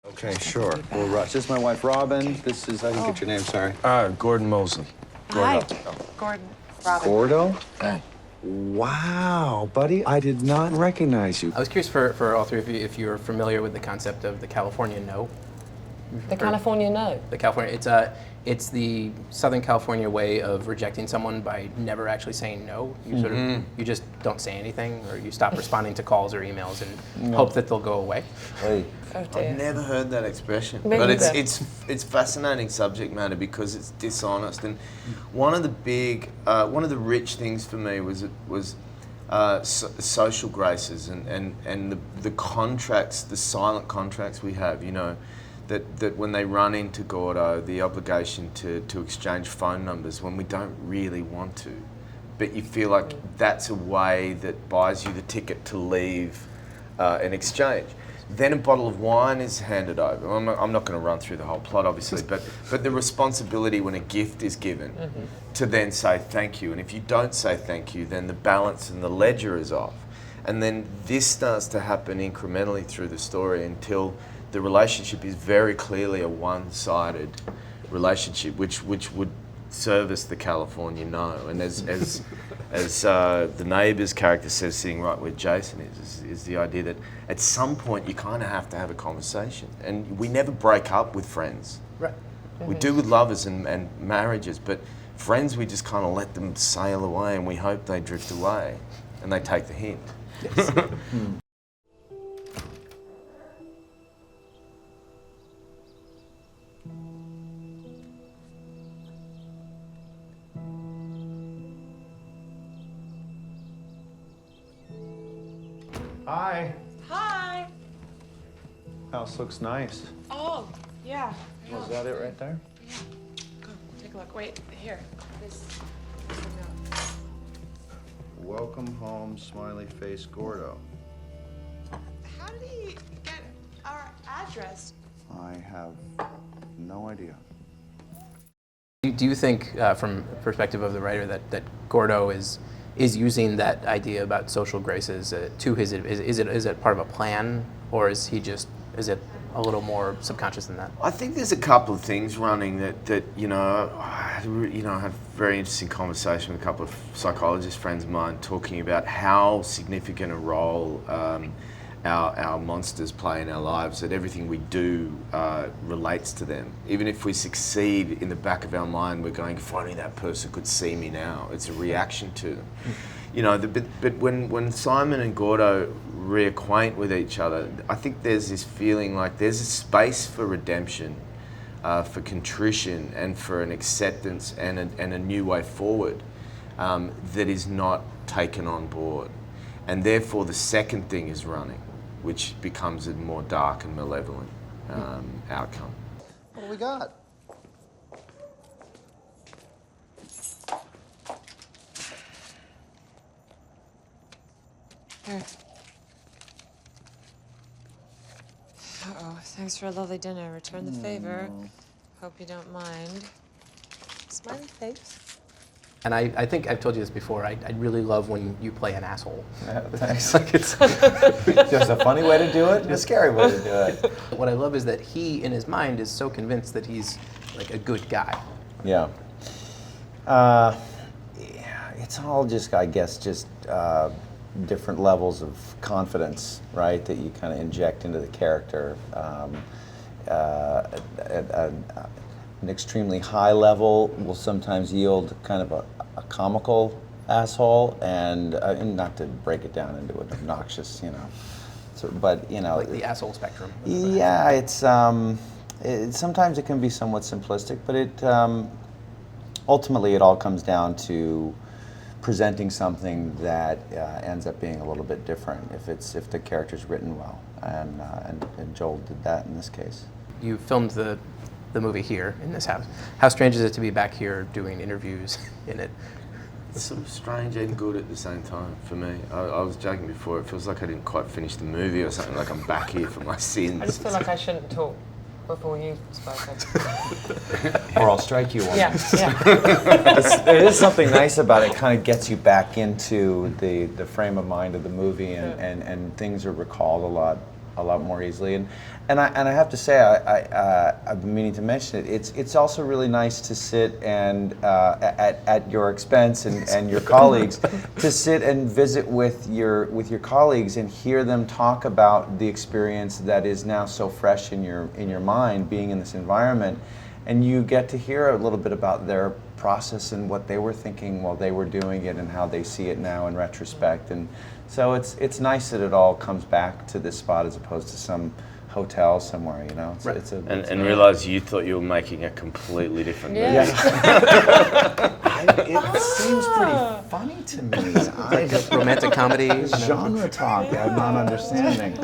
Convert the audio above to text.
Okay, sure. We'll rush. This is my wife, Robin. This is, I didn't get your name, sorry. Gordon Mosley. Hi, Gordo. Gordon. Robin. Gordo? Hey. Wow, buddy, I did not recognize you. I was curious for all three of you if you're familiar with the concept of the California no. The California no. The California, it's the Southern California way of rejecting someone by never actually saying no. You sort of, you just don't say anything, or you stop responding to calls or emails and hope that they'll go away. Hey. Oh dear. I've never heard that expression, Me but neither. it's fascinating subject matter because it's dishonest. And one of the rich things for me was social graces and the contracts, the silent contracts we have. You know, that when they run into Gordo, the obligation to exchange phone numbers when we don't really want to, but you feel like that's a way that buys you the ticket to leave an exchange. Then a bottle of wine is handed over. I'm not going to run through the whole plot, obviously, but the responsibility when a gift is given to then say thank you. And if you don't say thank you, then the balance and the ledger is off. And then this starts to happen incrementally through the story until the relationship is very clearly a one-sided relationship, which would service the California no. And as the neighbour's character says, sitting right where Jason is the idea that at some point you kind of have to have a conversation. And we never break up with friends. Right. We do with lovers and marriages, but friends, we just kind of let them sail away and we hope they drift away and they take the hint. Yes. Hi. Hi. House looks nice. Oh, yeah. Was that it right there? Yeah. Go take a look. Wait, here. This. Welcome home, smiley face Gordo. How did he get our address? I have no idea. Do you think, from the perspective of the writer, that Gordo is using that idea about social graces to his? Is it part of a plan, or is it a little more subconscious than that? I think there's a couple of things running that you know, I had a very interesting conversation with a couple of psychologist friends of mine talking about how significant a role our monsters play in our lives, that everything we do relates to them. Even if we succeed, in the back of our mind we're going, if only that person could see me now. It's a reaction to them. You know, but when Simon and Gordo reacquaint with each other, I think there's this feeling like there's a space for redemption, for contrition, and for an acceptance and a new way forward that is not taken on board. And therefore the second thing is running, which becomes a more dark and malevolent outcome. What do we got? Here. Uh-oh. Thanks for a lovely dinner. Return the favor. Hope you don't mind. Smiley face. And I think I've told you this before. I really love when you play an asshole. Yeah, thanks. Like it's Just a funny way to do it and a scary way to do it. What I love is that he, in his mind, is so convinced that he's like a good guy. Yeah. It's all just, I guess, just different levels of confidence, right, that you kind of inject into the character. An extremely high level will sometimes yield kind of a comical asshole, and not to break it down into an obnoxious, but Like the asshole spectrum. yeah, it's sometimes it can be somewhat simplistic, but it ultimately it all comes down to presenting something that ends up being a little bit different if the character's written well, and Joel did that in this case. You filmed the movie here in this house. How strange is it to be back here doing interviews in it? It's sort of strange and good at the same time for me. I was joking before, it feels like I didn't quite finish the movie or something, like I'm back here for my sins. I just feel like I shouldn't talk before you spoke. Or I'll strike you one. Yeah. There is something nice about it. It kind of gets you back into the frame of mind of the movie, and things are recalled a lot more easily. And I have to say, I've been meaning to mention it. It's also really nice to sit and at your expense and your colleagues to sit and visit with your colleagues and hear them talk about the experience that is now so fresh in your mind, being in this environment, and you get to hear a little bit about their process and what they were thinking while they were doing it and how they see it now in retrospect. And so it's nice that it all comes back to this spot as opposed to some hotel somewhere, you know. And realize you thought you were making a completely different movie. Yeah. It seems pretty funny to me. Romantic comedy. Genre talk I'm not understanding.